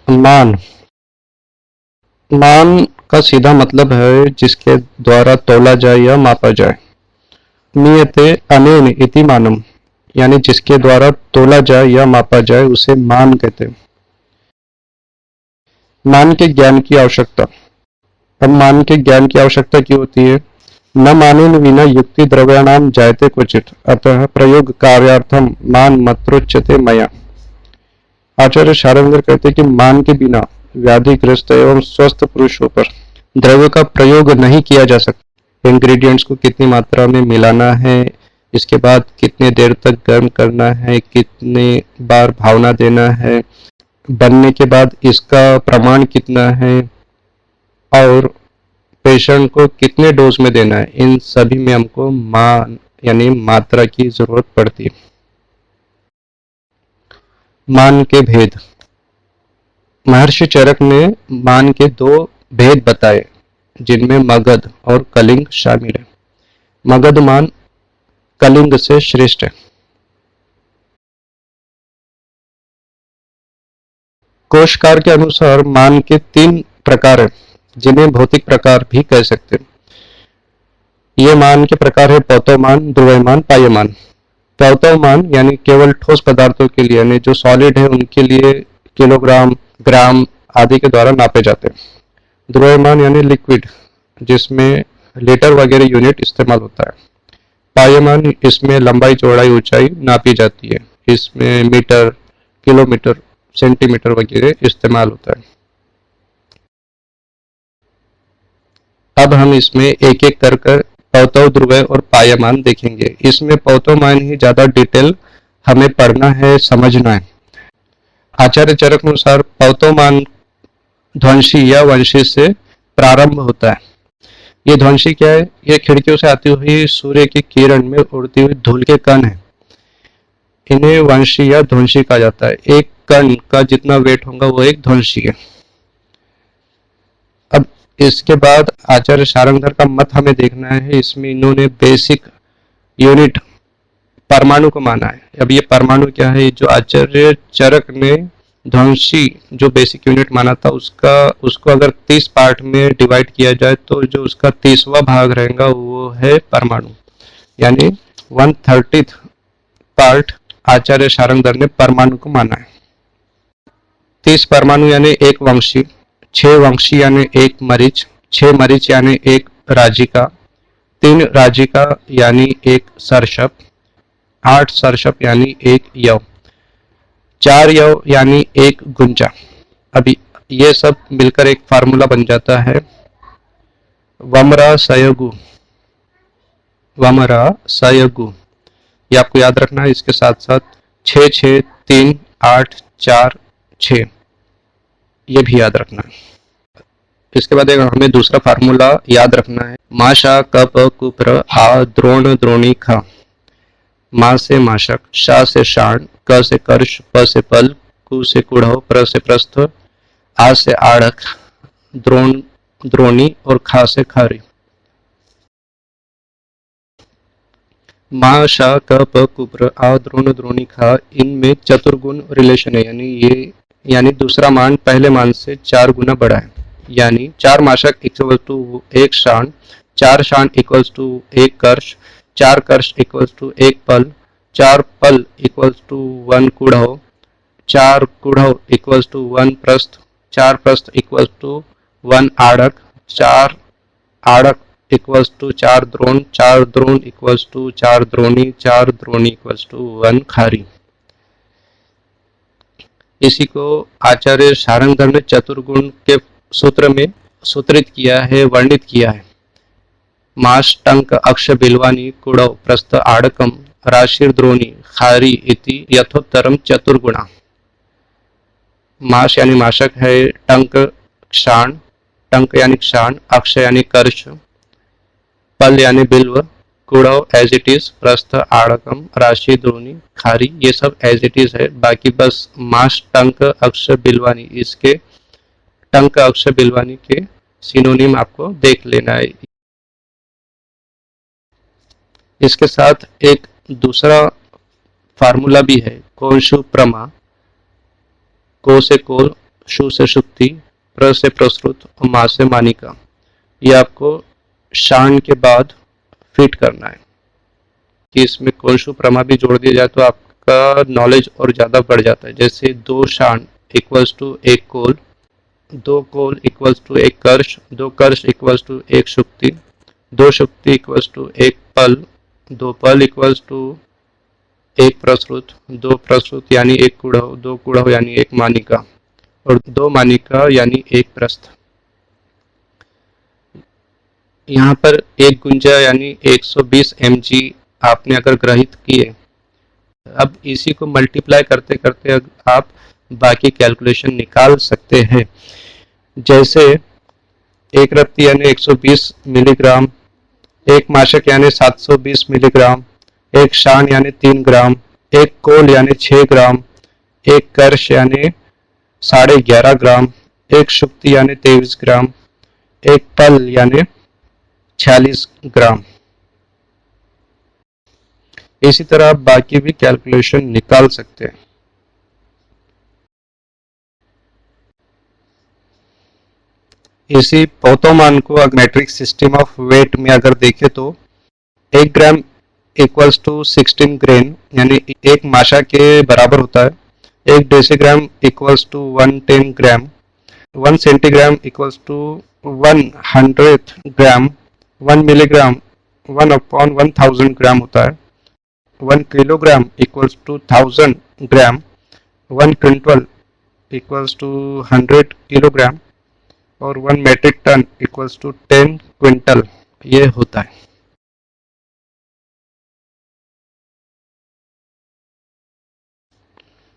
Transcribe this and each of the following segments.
मान। मान का सीधा मतलब है जिसके द्वारा तोला जाए या मापा जाए। मीयते अनेन इति मानम, यानी जिसके द्वारा तोला जाए या मापा जाए उसे मान कहते हैं। मान के ज्ञान की आवश्यकता। अब मान के ज्ञान की आवश्यकता क्यों होती है? न मानेन विना युक्ति द्रव्याणाम जायते क्वचित, अतः प्रयोग कार्यार्थम मान मत्रोच्यते मया। आचार्य शारंगर कहते हैं कि मान के बिना व्याधिग्रस्त एवं स्वस्थ पुरुषों पर द्रव्य का प्रयोग नहीं किया जा सकता। इंग्रेडिएंट्स को कितनी मात्रा में मिलाना है, इसके बाद कितने देर तक गर्म करना है, कितने बार भावना देना है, बनने के बाद इसका प्रमाण कितना है और पेशेंट को कितने डोज में देना है, इन सभी में हमको मान यानी मात्रा की जरूरत पड़ती है। मान के भेद। महर्षि चरक ने मान के दो भेद बताए जिनमें मगध और कलिंग शामिल है। मगध मान कलिंग से श्रेष्ठ है। कोशकार के अनुसार मान के 3 प्रकार हैं जिन्हें भौतिक प्रकार भी कह सकते हैं। ये मान के प्रकार है पौतोमान, ध्रुवमान, पायमान। पौतोमान यानी केवल ठोस पदार्थों के लिए, यानी जो सॉलिड है उनके लिए किलोग्राम, ग्राम आदि के द्वारा नापे जाते हैं। ध्रुवमान यानी लिक्विड, जिसमें लीटर वगैरह यूनिट इस्तेमाल होता है। पायमान, इसमें लंबाई, चौड़ाई, ऊंचाई नापी जाती है। इसमें मीटर, किलोमीटर, सेंटीमीटर वगैरह इस्तेमाल होता है। अब हम इसमें एक एक कर पौतव, ध्रुव और पायमान देखेंगे। इसमें पौतोमान ही ज्यादा डिटेल हमें पढ़ना है, समझना है। आचार्य चरक अनुसार पौतोमान ध्वंसी या वंशी से प्रारंभ होता है। ये ध्वंसी क्या है? ये खिड़कियों से आती हुई सूर्य की किरण में उड़ती हुई धूल के कण है। इन्हें वंशी या ध्वंसी कहा जाता है। एक कण का जितना वेट होगा वो एक ध्वंसी है। अब इसके बाद आचार्य शारंगर का मत हमें देखना है। इसमें इन्होंने बेसिक यूनिट परमाणु को माना है। अब ये परमाणु क्या है? जो आचार्य चरक ने ध्वंसी जो बेसिक यूनिट माना था उसको अगर 30 पार्ट में डिवाइड किया जाए तो जो उसका 30वां भाग रहेगा वो है परमाणु, यानी 1/30 पार्ट आचार्य शारंगर ने परमाणु को माना है। 30 परमाणु यानी एक वंशी, 6 वंशी यानी एक मरीच, 6 मरीच यानी एक राजिका, 3 राजिका यानी एक सरशप, 8 सरशप यानी एक यव, 4 यव यानी एक गुंजा। अभी ये सब मिलकर एक फार्मूला बन जाता है वमरा सयगु। वमरा सयगु ये आपको याद रखना है। इसके साथ साथ 6 6 3 8 4 6 ये भी याद रखना है। इसके बाद हमें दूसरा फार्मूला याद रखना है। माशा कप कुप्र आ द्रोण द्रोणी खा। मा से माशक, शा से शाण, क से कर्ष, प से पल, कु से कुढ़व, प्र से प्रस्थ, आ से आड़क, द्रोण द्रोणी और खा से खारी। मा, शा, क, प, कुप्र, आ, द्रोण द्रोणी खा, इनमें चतुर्गुण रिलेशन है, यानी दूसरा मान पहले मान से 4 गुना बड़ा है। यानी 4 माशक इक्वल टू 1 शाण, 4 शाण इक्वल्स टू 1 कर्ष, 4 कर्ष इक्वल्स टू 1 पल, 4 पल इक्वल्स टू 1 कुढ़व, 4 कुढ़व इक्वल्स टू 1 प्रस्थ, 4 प्रस्थ इक्वल्स टू 1 आड़क, 4 आड़क इक्वल्स टू 4 द्रोण, 4 द्रोण इक्वल्स टू 4 द्रोणी, 4 द्रोणी इक्वल्स टू 1 खारी। इसी को आचार्य शारंगर ने चतुर्गुण के सूत्र में सूत्रित किया है, वर्णित किया है। माश टंक अक्ष बिलवानी कुड़व प्रस्थ आड़कम राशिर द्रोणी खारी इति यथोत्तरम चतुर्गुणा। माश यानी माशक है, टंक क्षाण, टंक यानी क्षाण, अक्ष यानी कर्ष, पल यानी बिल्व, कुड़व एज इट इज, प्रस्थ आड़कम, राशि द्रोणी, खारी ये सब एज इट इज है। बाकी बस माश टंक अक्ष बिलवानी, इसके टंक अक्ष बिलवानी के सिनोनिम आपको देख लेना है। इसके साथ एक दूसरा फार्मूला भी है, कोशु प्रमा। को से कोल, शु से शुक्ति, प्र से प्रस्तुत और मा से मानिका। ये आपको शान के बाद फिट करना है कि इसमें कोलशु प्रमा भी जोड़ दिया जाए तो आपका नॉलेज और ज़्यादा बढ़ जाता है। जैसे 2 शान इक्वल्स टू 1 कोल, 2 कोल इक्वल्स टू 1 कर्ष, 2 कर्ष इक्वल्स टू 1 शुक्ति, 2 शुक्ति इक्वल्स टू 1 पल, 2 पल इक्वल्स टू 1 प्रस्तुत, 2 प्रस्तुत यानी 1 कुड़व, 2 कुड़व यानी 1 मानिका और 2 मानिका यानी 1 प्रस्थ। यहाँ पर एक गुंजा यानी 120 mg आपने अगर ग्रहित किए, अब इसी को मल्टीप्लाई करते करते आप बाकी कैलकुलेशन निकाल सकते हैं। जैसे एक रत्ती यानी 120 मिलीग्राम, एक माशक यानी 720 मिलीग्राम, एक शान यानी 3 ग्राम, एक कोल यानी 6 ग्राम, एक कर्ष यानी 11.5 ग्राम, एक शुक्ति यानी 23 ग्राम, एक पल यानी 46 ग्राम। इसी तरह आप बाकी भी कैलकुलेशन निकाल सकते हैं। इसी पौतोमान को अगर मैट्रिक सिस्टम ऑफ वेट में अगर देखें तो 1 ग्राम इक्वल्स टू 16 ग्रेन यानी 1 माशा के बराबर होता है। 1 decigram equals to 110 gram, 1 centigram equals to 100 gram, 1 milligram 1/1000 gram होता है। 1 kilogram equals to 1000 gram, 1 quintal equals to 100 kilogram और 1 metric tonne equals to 10 quintal ये होता है।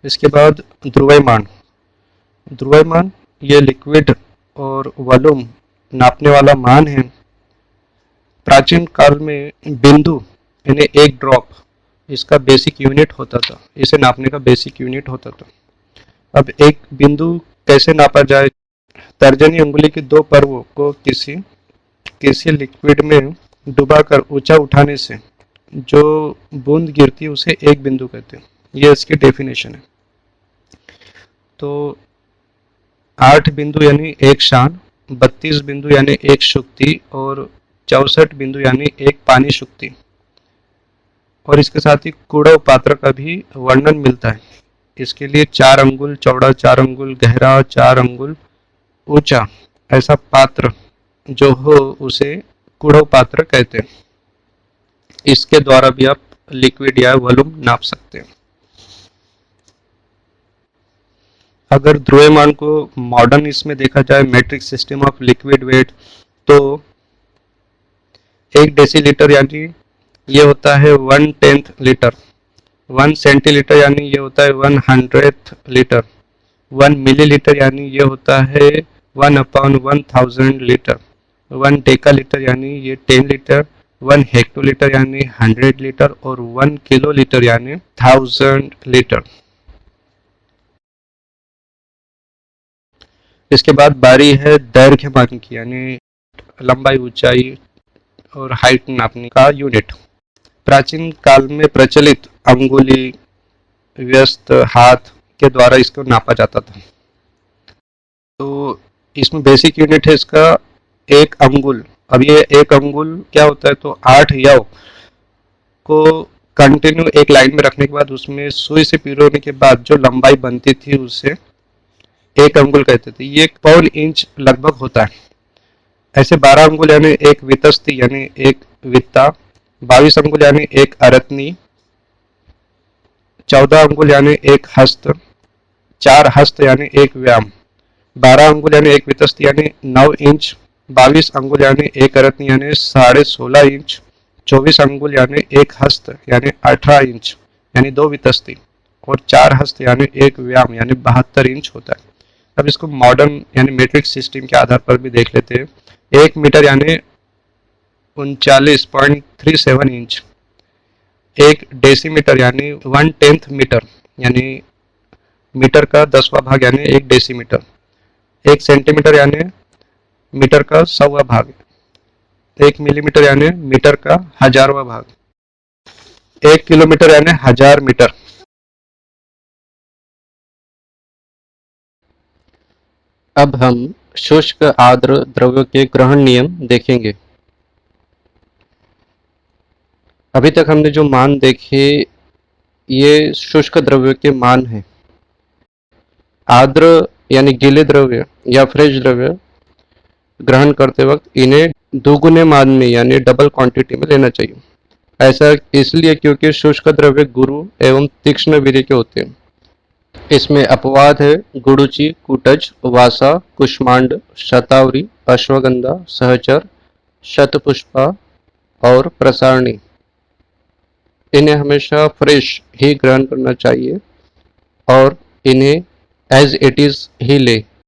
इसके बाद द्रव्यमान। द्रव्यमान ये लिक्विड और वॉल्यूम नापने वाला मान है। प्राचीन काल में बिंदु यानी एक ड्रॉप इसका बेसिक यूनिट होता था, इसे नापने का बेसिक यूनिट होता था। अब एक बिंदु कैसे नापा जाए? तर्जनी उंगली की 2 पर्वों को किसी लिक्विड में डुबाकर ऊंचा उठाने से जो बूंद गिरती है उसे एक बिंदु कहते हैं। ये इसकी डेफिनेशन है। तो 8 बिंदु यानी 1 शान, 32 बिंदु यानी 1 शुक्ति और 64 बिंदु यानी 1 पानी शुक्ति। और इसके साथ ही कुड़व पात्र का भी वर्णन मिलता है। इसके लिए 4 अंगुल चौड़ा, 4 अंगुल गहरा, 4 अंगुल ऊंचा ऐसा पात्र जो हो उसे कुड़व पात्र कहते हैं। इसके द्वारा भी आप लिक्विड या वॉल्यूम नाप सकते हैं। अगर द्रव्यमान को मॉडर्न इसमें देखा जाए metric system of liquid weight तो 1 डेसीलीटर यानी ये होता है 1/10 लीटर, 1 सेंटीलीटर यानी ये होता है 100th लीटर, 1 मिलीलीटर यानी ये होता है 1/1000 लीटर, 1 डेकालीटर यानी ये 10 लीटर, 1 हेक्टोलीटर यानी 100 लीटर और 1 किलोलीटर यानी 1000 लीटर। इसके बाद बारी है दैर्घ्य मान की यानी लंबाई, ऊंचाई और हाइट नापने का यूनिट। प्राचीन काल में प्रचलित अंगुली, व्यस्त हाथ के द्वारा इसको नापा जाता था। तो इसमें बेसिक यूनिट है इसका 1 अंगुल। अब ये 1 अंगुल क्या होता है? तो 8 यव को कंटिन्यू एक लाइन में रखने के बाद उसमें सुई से पिरोने के बाद जो लंबाई बनती थी उसे 1 अंगुल कहते थे। ये 1 इंच लगभग होता है। ऐसे 12 अंगुल यानी 1 वितस्ती यानी 1 वित्ता, 22 अंगुल यानी 1 अरत्नी, 14 अंगुल यानी 1 हस्त, 4 हस्त यानी 1 व्याम, 12 अंगुल यानी 1 वितस्ती यानी 9 इंच, 22 अंगुल यानी 1 अरत्नी यानी 16.5 इंच, 24 अंगुल यानी 1 हस्त यानी 18 इंच यानी 2 वितस्ती और 4 हस्त यानी 1 व्याम यानी 72 इंच होता है। अब इसको मॉडर्न यानी मैट्रिक सिस्टम के आधार पर भी देख लेते हैं। 1 मीटर यानी 39.37 इंच, 1 डेसीमीटर यानी 1/10 मीटर यानी मीटर का 10वां भाग यानी 1 डेसीमीटर, 1 सेंटीमीटर यानी मीटर का 100वां भाग, 1 मिलीमीटर यानी मीटर का 1000वां भाग, 1 किलोमीटर यानी 1000 मीटर। अब हम शुष्क आर्द्र द्रव्यों के ग्रहण नियम देखेंगे। अभी तक हमने जो मान देखे ये शुष्क द्रव्यों के मान हैं। आर्द्र यानी गीले द्रव्य या फ्रेश द्रव्य ग्रहण करते वक्त इन्हें दोगुने मान में यानी डबल क्वांटिटी में लेना चाहिए। ऐसा इसलिए क्योंकि शुष्क द्रव्य गुरु एवं तीक्ष्ण वीर्य के होते हैं। इसमें अपवाद है गुडुचि, कुटज, वासा, कुष्मांड, शतावरी, अश्वगंधा, सहचर, शतपुष्पा और प्रसारणी। इन्हें हमेशा फ्रेश ही ग्रहण करना चाहिए और इन्हें एज इट इज ही ले।